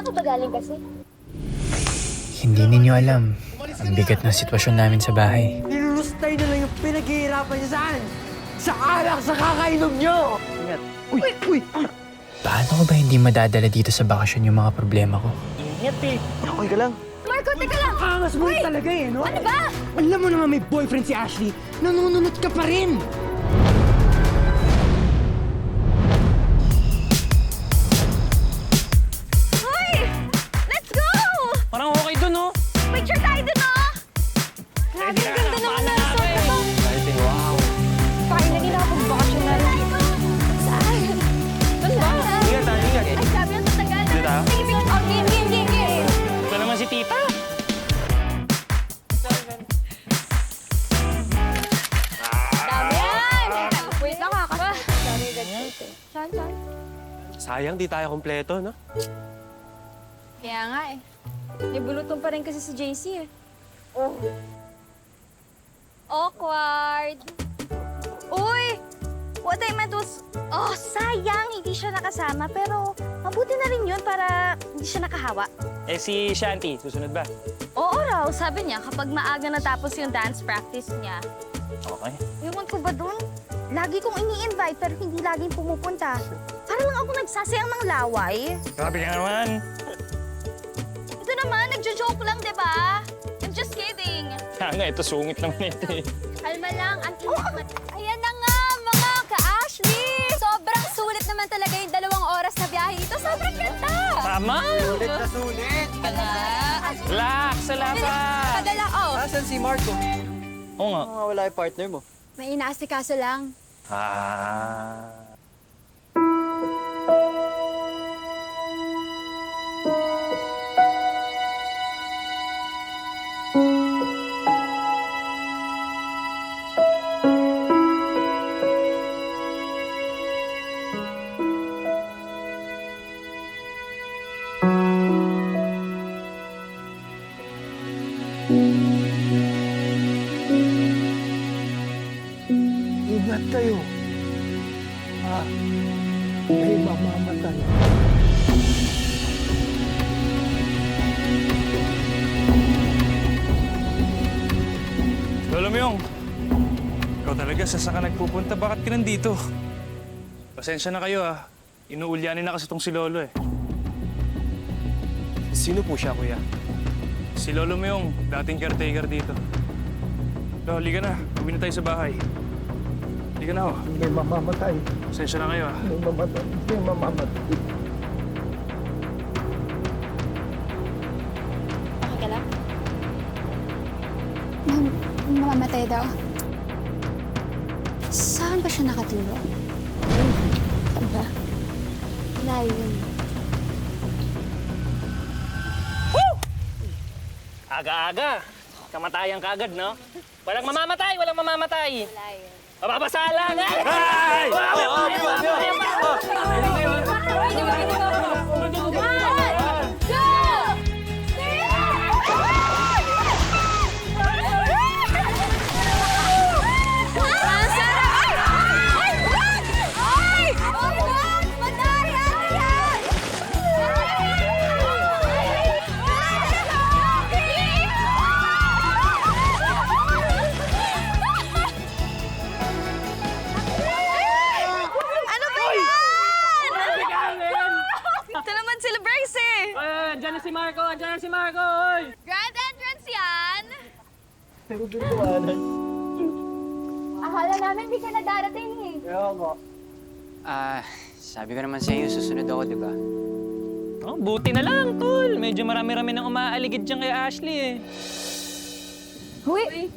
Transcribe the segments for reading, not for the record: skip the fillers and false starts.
ka ba galing kasi? Hindi ninyo alam ang bigat ng sitwasyon namin sa bahay. Nilulustay na lang yung pinaghihirapan niya saan? Sa alak sa kakainom niyo! Ingat. Uy! Paano ko ba hindi madadala dito sa bakasyon yung mga problema ko? Ingat eh! Okay ka lang? Marco, teka lang! Angas mo rin talaga eh, no? Ano ba? Alam mo naman may boyfriend si Ashley. Nanununod ka pa rin! Hoy! Let's go! Parang okay dun, oh. Picture tayo dun, oh! Grabe, ang ganda naman na resort na to. Wow! Finally, nakapagbakasyon na rin. Saan? Doon ba? Ingat tayo, ingat. Ay, sabi ang tatagal. Dito tayo? Sige, picture. Oh, game. Ito naman si tita. Dami yan! Wait lang, Dami ganyan. Saan? Sayang, di tayo kompleto, no? Kaya nga eh. May bulutong pa rin kasi si JC eh. Oh. Awkward. Uy! What I meant was, oh, sayang, hindi siya nakasama. Pero mabuti na rin yun para hindi siya nakahawa. Eh, si Shanti, susunod ba? Oo raw, sabi niya, kapag maaga natapos yung dance practice niya. Okay. Ewan ko ba dun? Lagi kong ini-invite pero hindi laging pumupunta. Para lang ako nagsasayang ng laway. Grabe ka naman. Ito naman, nagjo-joke lang, di ba? I'm just kidding. Ano, ito sungit naman ito eh. Kalma lang, ang naman. Ayan na nga, mga ka-Ashley! Sobrang sulit naman talaga yung 2 oras na biyahe dito. Sobrang ganda! Tama! Sulit na sulit! Relax, salamat! Padala, oh. Nasaan si Marco? Oo nga. Wala yung partner mo. May inaasikaso lang. Ah. Ingat kayo. May mamamatay. Lolo Myong, ikaw talaga sa saan ka nagpupunta? Bakit ka nandito? Pasensya na kayo ah. Inuulyanin na kasi itong si Lolo eh. Sino po siya, kuya? Si Lolo Myong, dating caretaker dito. Lolo, halika na. Uwi na tayo sa bahay. Halika na ho. May mamamatay. Pasensya na kayo ah. May mamamatay. May mamamatay. Okay ka lang? Mamamatay daw. Saan ba siya nakatulog? Saan ba? Layo yun. Aga-aga. Kamatayan kagad, no? Walang mamamatay, walang mamamatay. Layo. Mababasalang eh! Hey! Ito naman sila Bryce eh! Andiyan na si Marco! Andiyan na si Marco! Oy! Grand entrance yan! Pero bintuwanan. Akala namin di ka na darating eh. Kaya nga. Sabi ko naman sa iyo, susunod ako, di ba? Oh, buti na lang, tol. Medyo marami-rami nang umaaligid dyan kay Ashley eh. Huy!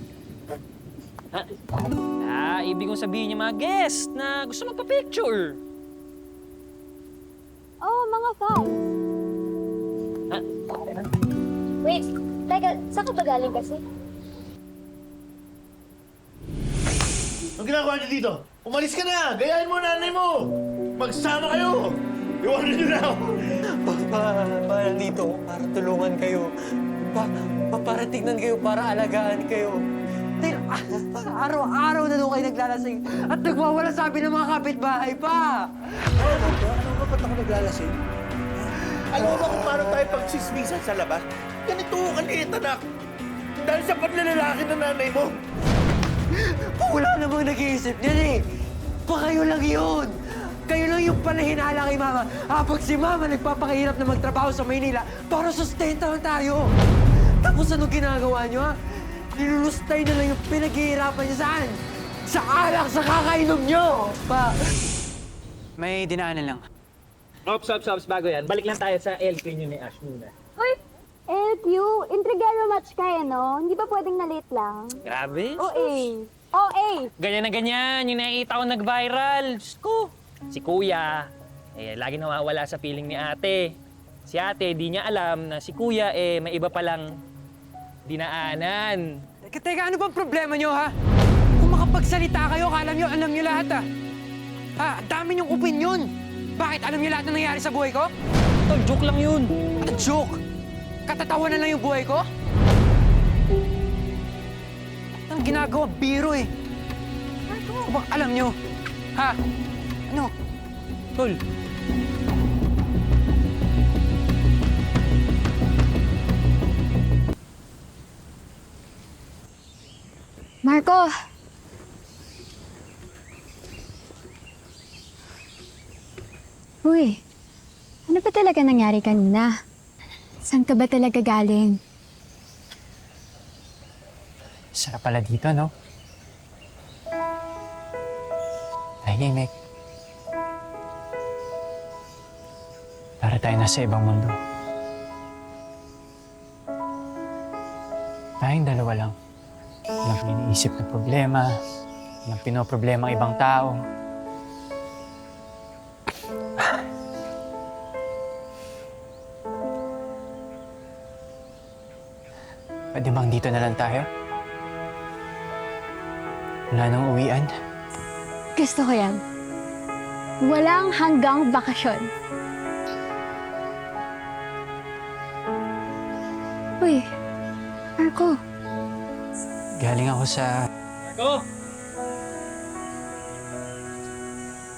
Ibig kong sabihin niya mga guest na gusto magpa-picture. Oh, mga fans. Wait, teka, saan ka ba galing kasi? Anong ginagawa niyo dito? Umalis ka na! Gayahin mo nanay mo! Magsama kayo! Iwanan niyo na ako! Para dito, para tulungan kayo. Para tignan kayo, para alagaan kayo. Dahil araw-araw na doon kayo naglalasing at nagwawala sabi ng mga kapitbahay pa. Ano ba ba't ako naglalasing? Alam mo ba kung paano tayo pagsismisan sa labas? Ganito kaliit, anak. Dahil sa panlalaki ng nanay mo. Wala namang nag-iisip niyan eh. Pa kayo lang yun. Kayo lang yung panahinala kay Mama. Pag si Mama nagpapakahirap na magtrabaho sa Maynila para sustentahan tayo. Tapos ano ginagawa niyo, ha? Nilulustay na lang yung pinaghihirapan niyo saan? Sa alak, sa kakainom niyo! Pa! May dinaanan lang. Ops, bago yan. Balik lang tayo sa LQ nyo ni Ash muna. Uy! LQ, intrigero match kayo, no? Hindi ba pwedeng na-late lang? Grabe. OA. OA! Ganyan na ganyan. Yung nakikita ko nag-viral. Diyos ko. Si Kuya, lagi nawawala sa piling ni ate. Si ate, di niya alam na si Kuya, may iba palang dinaanan. Teka, ano bang problema niyo, ha? Kung makapagsalita kayo, alam niyo lahat, ha? Ha, dami niyong opinion. Bakit? Alam niyo lahat na nangyari sa buhay ko? Tol, joke lang yun. Joke? Katatawanan lang yung buhay ko? Ang ginagawa, biro eh. Ano bang alam niyo? Ha? Ano? Tol, Marco! Uy, ano ba talaga nangyari kanina? Saan ka ba talaga galing? Sarap pala dito, no? Tahimik. Para tayo nasa ibang mundo. Tayong dalawa lang. Walang iniisip na problema. Walang pinoproblema ang ibang tao. Pwede bang dito na lang tayo? Wala nang uwian. Gusto ko yan. Walang hanggang bakasyon. Uy, Marco. Galing ako sa... Marco!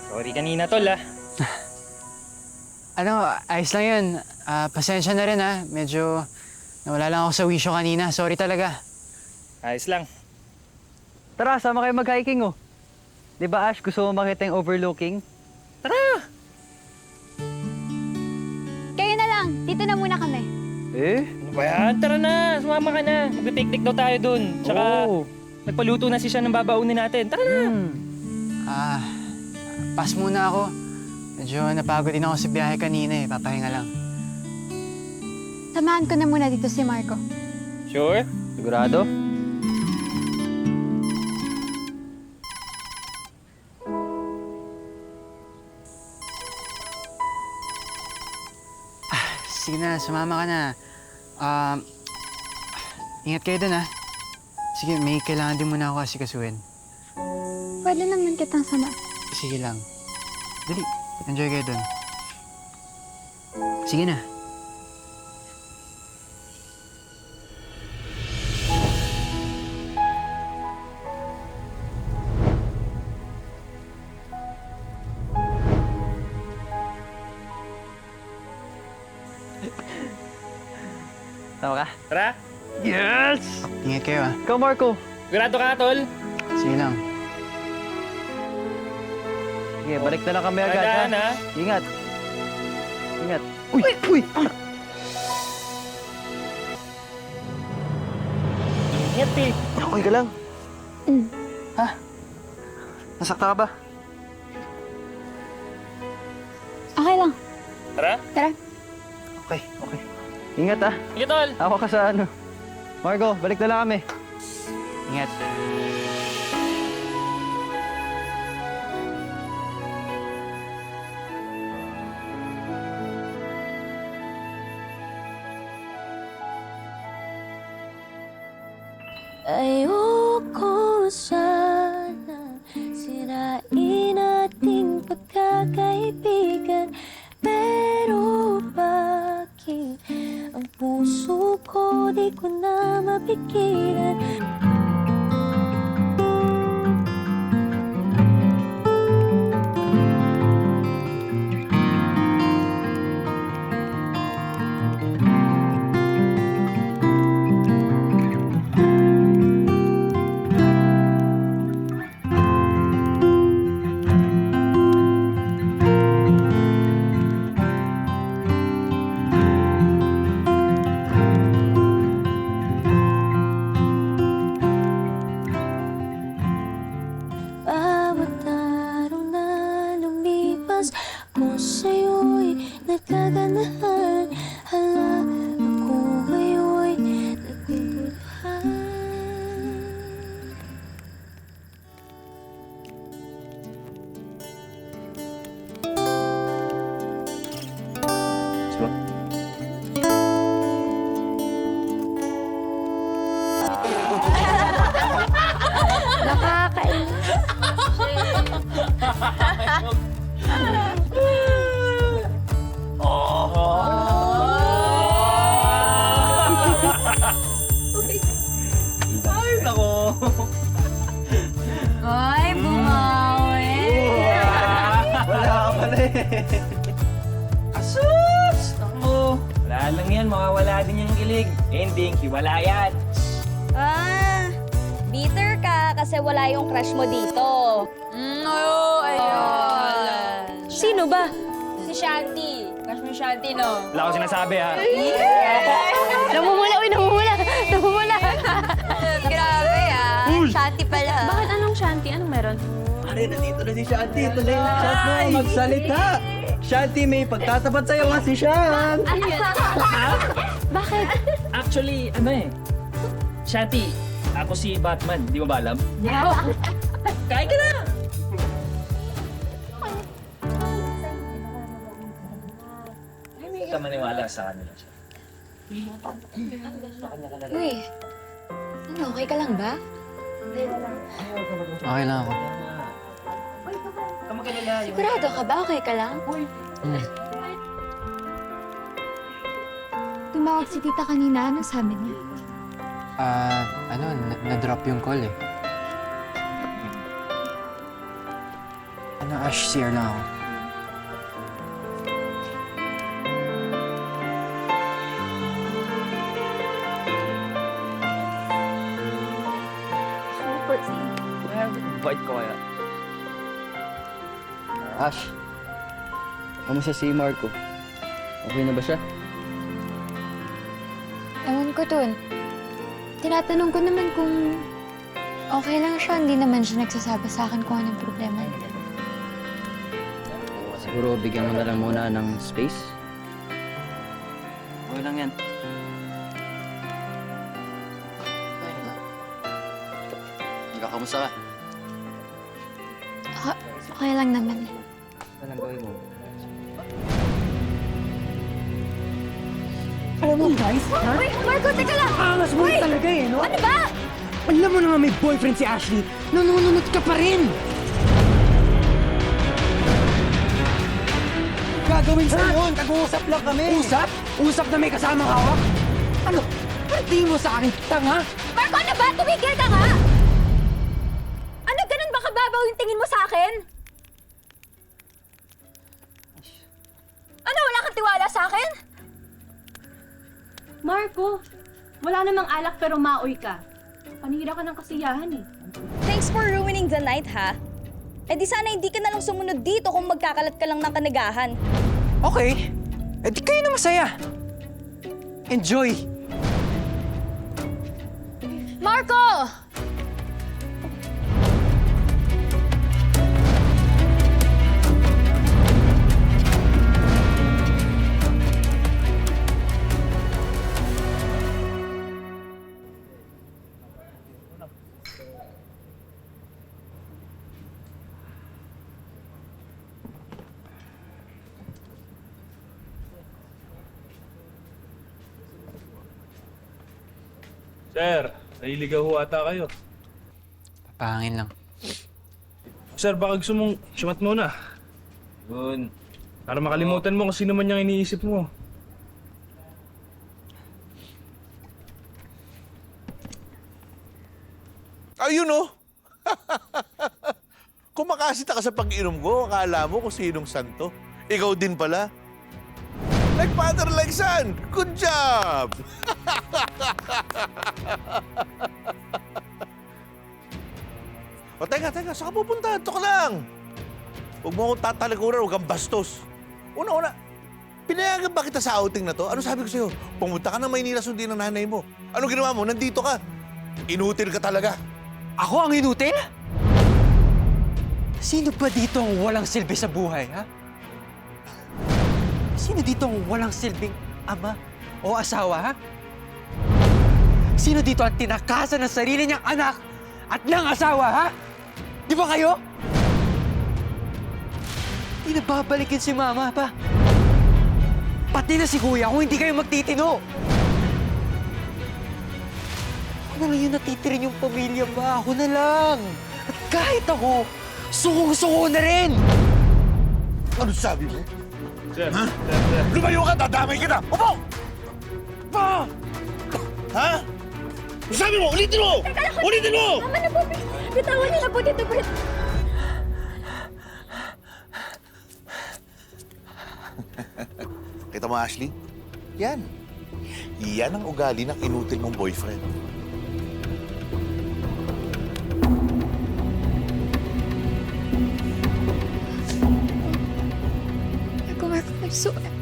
Sorry kanina, Tol, ah. Ano, ayos lang yun. Pasensya na rin, ha. Medyo nawala lang ako sa wisyo kanina. Sorry talaga. Ayos lang. Tara, sama kayo mag-hiking, oh. Di ba, Ash, gusto mo makita yung overlooking? Kayo na lang. Dito na muna kami. Ano ba yan? Tara na, sumama ka na. Magpipiknik daw tayo dun. Tsaka, nagpaluto na si siya ng babaunin natin. Tara na! Pass muna ako. Medyo napagod din ako sa biyahe kanina, eh. Papahinga lang. Samahan ko na muna dito si Marco. Sure? Sigurado? Sige na, sumama ka na. Ingat kayo dun, ha. Sige, may kailangan din muna ako asikasuhin. Pwede naman kitang sama. Sige lang. Dali, enjoy kayo dun. Sige na. Tama ka? Tara! Yes! Ingat kayo, ha. Ikaw, Marco. Sigurado ka, Tol? Sige lang. Sige, balik na lang kami agad, ha? Tandaan, ha? Ingat. Ingat. Uy! Uy! Ingat, eh. Okay ka lang? Ha? Nasakta ka ba? Okay lang. Tara? Tara. Okay, okay. Ingat, ha? Sige, Tol! Ako ka sa ano. Marco, balik na lang kami. Ingat. Ayoko sana sirain ating pagkakaibigan. Pero bakit ang puso ko di ko na mapigilan? Ay, nako. Ay, bumawi. Wala ka pala eh. Asus! Ako. Wala lang yan, mawawala din yung kilig. Ending, hiwalayan. Bitter ka kasi wala yung crush mo dito. Ayun. Sino ba? Si Shanti. Crush mo Shanti, no? Wala ko sinasabi, ha? Namumula, uy, namumula! Namumula! Grabe Shanti pala. Bakit anong Shanti? Anong meron? Pare, nandito na si Shanti. Ito na yung shot mo. Magsalita. Shanti, may pagtatapat sa'yo nga si Shan. Ano yun? Bakit? Actually, ano eh. Shanti, ako si Batman. Di mo ba alam? Kain ka na! Hindi ka maniwala sa kanila siya. Uy, ano, okay ka lang ba? Okay lang ako. Sigurado ka ba? Okay ka lang? Tumawag si tita kanina. Ano sabi niya? Na-drop yung call eh. Ash, CR lang ako. Bait ko kaya. Ash, kamusta si Marco? Okay na ba siya? Ewan ko dun. Tinatanong ko naman kung okay lang siya. Hindi naman siya nagsasabi sa akin kung anong problema niya. Siguro bigyan mo na lang muna ng space. Okay lang yan. Ikaw, kamusta ka? Okay lang naman. Ano lang gawin mo? Alam mo, guys, ha? Uy, Marco, teka lang! Angas mo talaga eh, no? Ano ba? Alam mo naman may boyfriend si Ashley. Nanununod ka pa rin! Gagawin sa yun! Nag-uusap lang kami! Usap? Usap na may kasamang hawak? Ano? Pwede mo sa akin, tanga? Marco, ano ba? Tumigil ka nga! Ano, ganun ba kababaw yung tingin mo sa akin? Ano, wala kang tiwala sa akin? Marco, wala namang alak pero maoy ka. Panira ka ng kasiyahan eh. Thanks for ruining the night, ha? Eh di sana hindi ka na lang sumunod dito kung magkakalat ka lang ng kanagahan. Okay. Eh di kayo na masaya. Enjoy! Marco! Sir, naliligaw ho ata kayo. Papahangin lang. Sir, baka gusto mong sumat muna. Yun. Para makalimutan mo kung sino man yung iniisip mo. Ayun oh! Kumakasita ka sa pag-inom ko, akala mo kung sinong santo. Ikaw din pala. Like father, like son. Good job! O teka, saan ka pupunta? Ito ka lang. Huwag mo akong tatalikuran, huwag kang bastos. Una, pinayagan ba kita sa outing na to? Ano sabi ko sa'yo? Pumunta ka na Maynila, sundin ng nanay mo. Ano ginawa mo? Nandito ka. Inutil ka talaga. Ako ang inutil? Sino ba dito ang walang silbi sa buhay, ha? Sino dito ang walang silbing ama o asawa, ha? Sino dito ang tinakasan ng sarili niyang anak at ng asawa, ha? Di ba kayo? Di na babalikin si mama pa. Pati na si kuya kung hindi kayo magtitino. Ako na lang yung natitirin yung pamilya ba? Ako na lang. At kahit ako, sukong-suko na rin! Ano sabi mo? Ha? Lumayo ka, dadamay kita! Upo! Upo! Ha? Ano sabi mo? Ulitin mo! Ulitin mo! Tama na po, please. Bitawan niyo na po dito, Brett. Kita mo, Ashley? Yan. Yan ang ugali ng inutil mong boyfriend. Marco,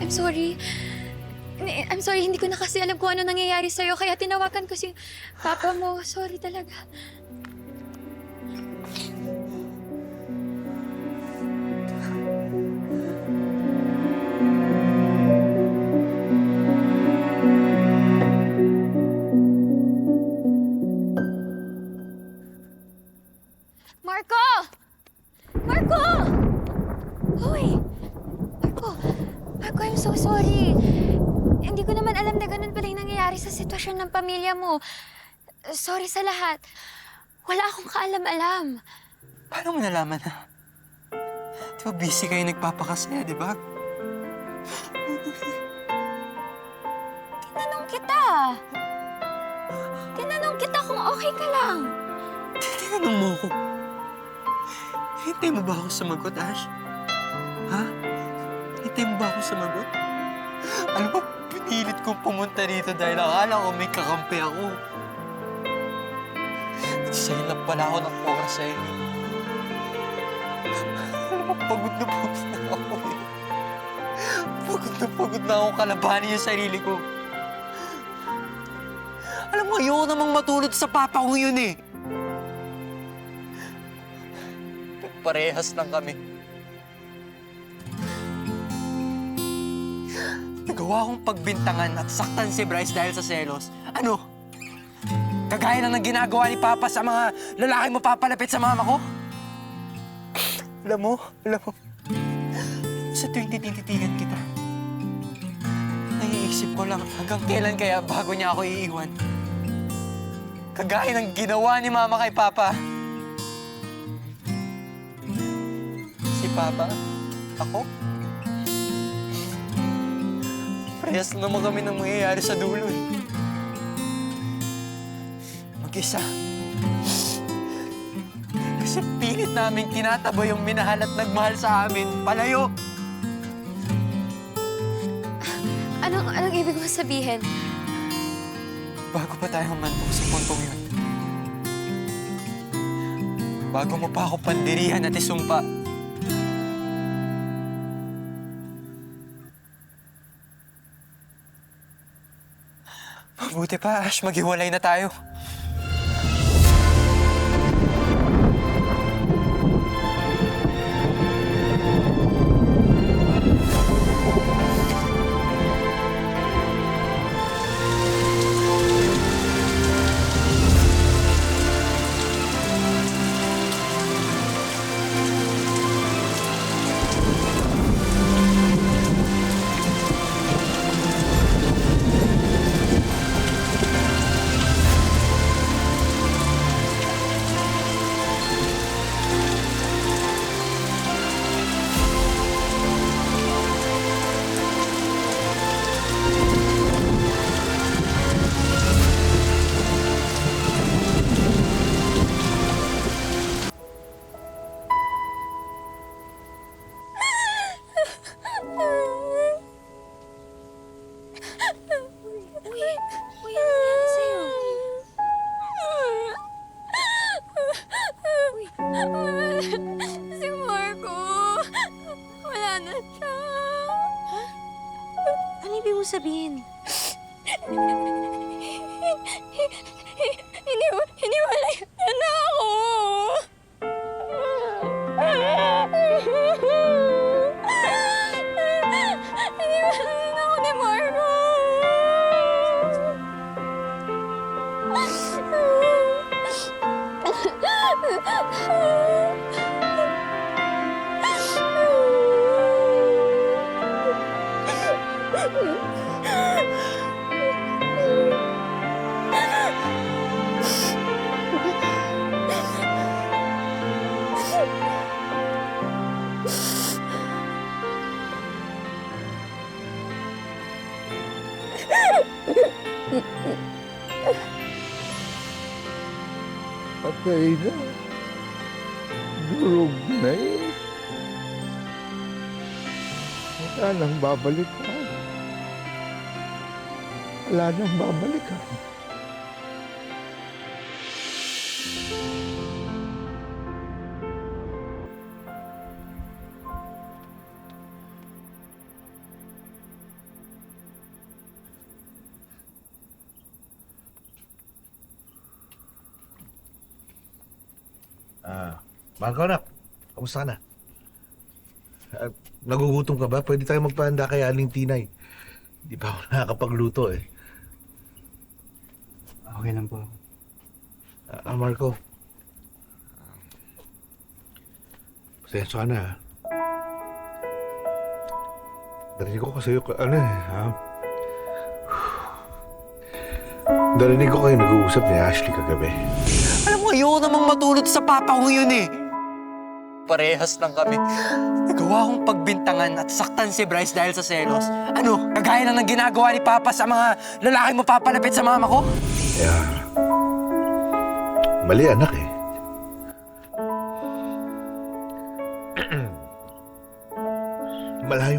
I'm sorry. I'm sorry, hindi ko na kasi alam kung ano nangyayari sa'yo. Kaya tinawagan ko si Papa mo. Sorry talaga. Marco! Marco! Hoy! Marco, I'm so sorry. Hindi ko naman alam na ganun pala yung nangyayari sa sitwasyon ng pamilya mo. Sorry sa lahat. Wala akong kaalam-alam. Paano mo nalaman na? Di ba busy kayo nagpapakasaya, di ba? Tinanong kita. Tinanong kita kung okay ka lang. Tinanong mo ako. Hintay mo ba ako sumagot, Ash? Ha? Hintay mo ba ako sumagot? Alam mo, pinilit kong pumunta dito dahil akala ko may kakampi ako. Sa'yo lang pala ako ng oras sa'yo. Alam mo, pagod na ako eh. Pagod na akong kalabanin yung sarili ko. Alam mo, ayoko namang matulad sa papa ko yun eh. Parehas lang kami. Nagawa kong pagbintangan at saktan si Bryce dahil sa selos. Ano? Kagaya lang ng ginagawa ni Papa sa mga lalaking mapapalapit sa mama ko? Alam mo, sa tuwing tititigan kita, naiisip ko lang hanggang kailan kaya bago niya ako iiwan. Kagaya ng ginawa ni Mama kay Papa. Si Papa, ako, parehas naman kami ng mangyayari sa dulo eh. Mag-isa. Kasi pilit namin tinataboy yung minahal at nagmahal sa amin, palayo. Anong ibig mo sabihin? Bago pa tayo humantong sa puntong yun. Bago mo pa ako pandirihan at isumpa. Mabuti pa, Ash, maghiwalay na tayo. Uy, ano nangyari sa'yo? Si Marco, wala na siya. Ano ibig mo sabihin? Hiniwalay na ako. Hiniwalay na ako ni Marco. Patay na. Durog na eh. Wala nang babalikan. Wala nang babalikan. Mahal ko, anak. Kamusta ka na? Nagugutom ka ba? Pwede tayo magpahanda kay Aling Tinay. Hindi pa ako nakakapagluto eh. Okay lang po. Marco. Pasensya ka na, ha? Narinig ko kasi yung, Narinig ko kayo nag-uusap ni Ashley kagabi. Alam mo, ayoko namang matulog sa papa ko yun eh. Parehas lang kami. Nagawa kong pagbintangan at saktan si Bryce dahil sa selos. Ano, kagaya lang ng ginagawa ni Papa sa mga lalaking mapapalapit sa mama ko? Yeah. Mali, anak eh.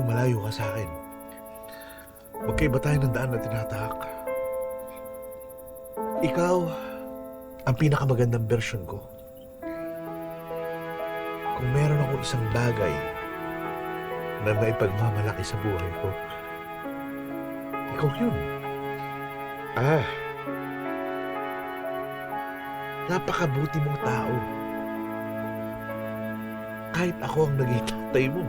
Malayo ka sa akin. Magkaiba tayo ng daan na tinatahak. Ikaw, ang pinakamagandang version ko. Kung meron ako isang bagay na maipagmamalaki sa buhay ko, ikaw yun. Napakabuti mong tao. Kahit ako ang naging tatay mo.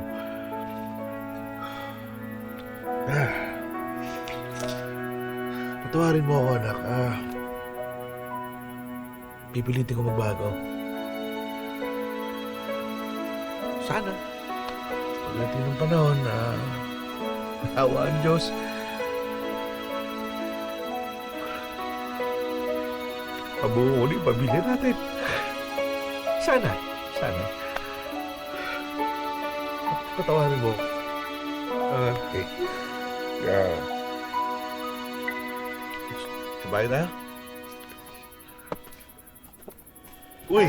Patawarin mo ako, anak. Pipilitin ko magbago. Sana. Pagdating ng panahon na awa ang Diyos. Pabuo ulit pamilya natin. Sana. Patawarin mo. Okay. Yeah. Sabay na? Uy!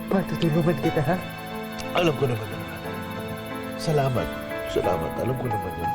Patutulungan kita, ha? Alam ko naman yun. Salamat. Alam ko naman yun.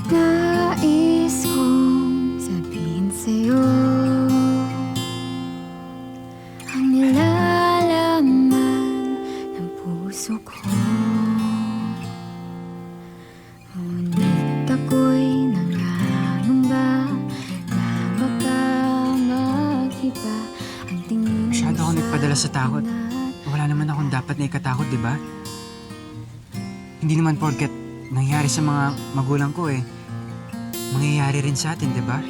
Nais kong sabihin sa'yo ang nilalaman ng puso ko. Ngunit ako'y nangangamba na baka mag-iba ang tingin mo. Masyado ako nagpadala sa takot. Wala naman akong dapat na ikatakot, di ba? Hindi naman porket nangyari sa mga magulang ko eh. Mangyayari rin sa atin, di ba?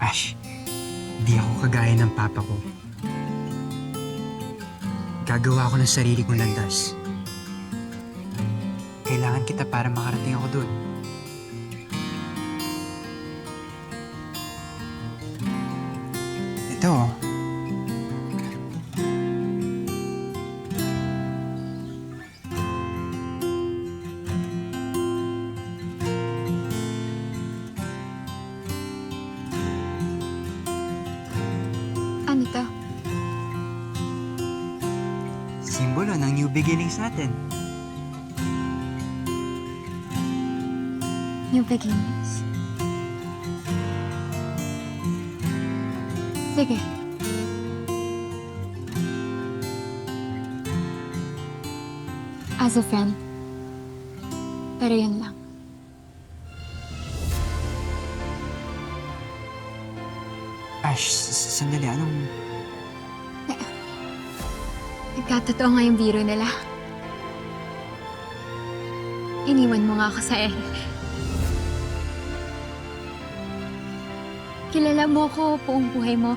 Ash, di ako kagaya ng papa ko. Gagawa ko ng sarili kong landas. Kailangan kita para makarating ako doon. Ito, oh. Ano to? Simbolo ng new beginnings natin. New beginnings? Sige. as a friend. Pero yun lang. Ash, sandali, anong... Nagkatotoo nga yung biro nila. Iniwan mo nga ako sa Kilala mo ko buong buhay mo.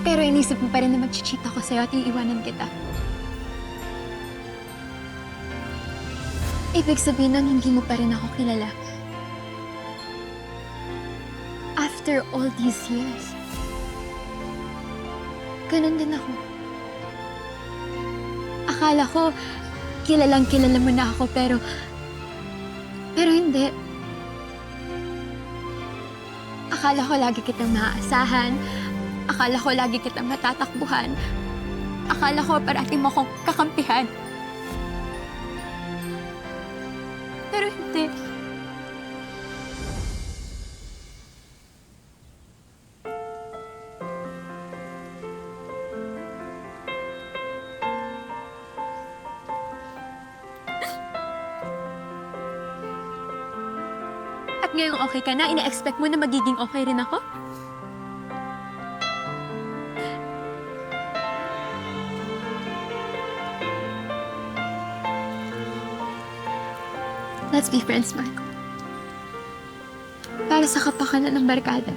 Pero inisip mo pa rin na mag-cheat ako sa'yo at iiwanan kita. Ibig sabihin nun, hindi mo pa rin ako kilala. After all these years, ganun din ako. Akala ko, kilala mo na ako, pero hindi. Akala ko lagi kitang maaasahan. Akala ko lagi kitang matatakbuhan. Akala ko parati mo akong kakampihan. Pero hindi. At ngayong okay ka na, ina-expect mo na magiging okay rin ako? Let's be friends, Marco. Para sa kapakanan ng barkada.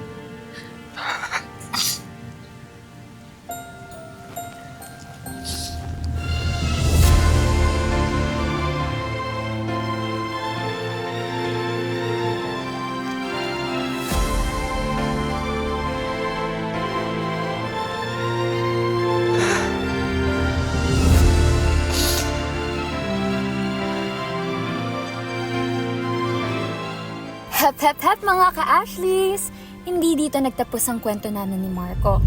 Hep, hep, hep mga ka-Ashleys! Hindi dito nagtapos ang kwento namin ni Marco.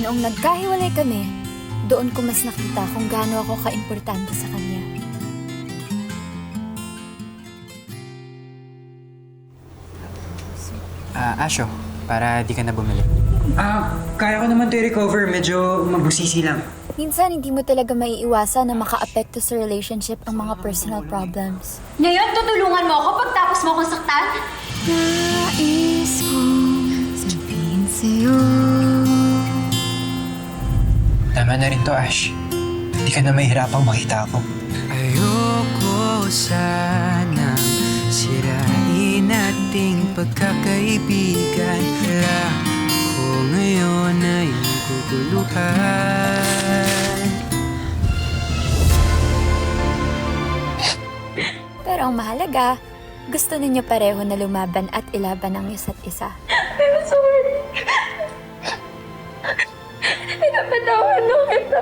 Noong nagkahiwalay kami, doon ko mas nakita kung gaano ako ka-importante sa kanya. Asho, para di ka na bumili. Kaya ko naman to i-recover. Medyo mabusisi lang. Minsan, hindi mo talaga maiiwasan na maka-apekto sa relationship ang mga personal problems. Ngayon, tutulungan mo ako pagtapos mo akong saktan? Nais kong sabihin sa'yo. Tama na rin to, Ash. Hindi ka na mahihirapang makita ako. Ayoko sanang sirain ating pagkakaibigan. Wala ko ngayon ay naguguluhan. Pero ang mahalaga, gusto ninyo pareho na lumaban at ilaban ang isa't isa. I'm sorry. Pinapatawad na kita.